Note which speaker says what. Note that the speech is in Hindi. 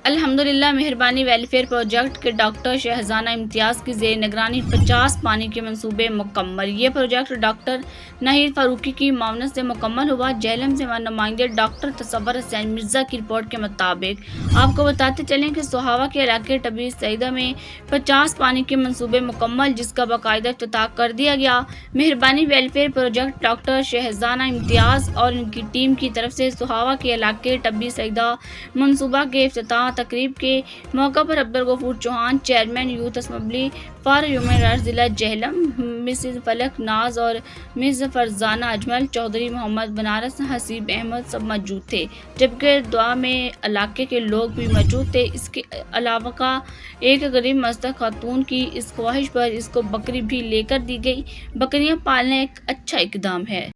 Speaker 1: अल्हम्दुलिल्लाह मेहरबानी वेलफेयर प्रोजेक्ट के डॉक्टर शहजाना इम्तियाज़ की ज़ेर निगरानी 50 पानी के मंसूबे मुकम्मल। ये प्रोजेक्ट डॉक्टर नहीर फारूकी की मावनत से मुकम्मल हुआ। जेहलम से हमारे नुमाइंदे डॉक्टर तसव्वुर हुसैन मिर्ज़ा की रिपोर्ट के मुताबिक आपको बताते चलें कि सोहावा के इलाके टबी सईदा में 50 पानी के मंसूबे मुकम्मल, जिसका बाकायदा इफ्तिताह कर दिया गया। मेहरबानी वेलफेयर प्रोजेक्ट डॉक्टर शहजाना इम्तियाज़ और उनकी टीम की तरफ से सोहावा के इलाके टबी सईदा मनसूबा के इफ्तिताह तकरीब के मौका पर Abdul Ghafoor Chauhan, chairman youth assembly for human rights जिला जेहलम, मिसेज फलक नाज और मिस फरजाना अजमल चौधरी, मोहम्मद बनारस, हसीब अहमद सब मौजूद थे। जबकि दुआ में इलाके के लोग भी मौजूद थे। इसके अलावा का एक गरीब मस्तक खातून की इस ख्वाहिश पर इसको बकरी भी लेकर दी गई। बकरियां पालना एक अच्छा इकदाम है।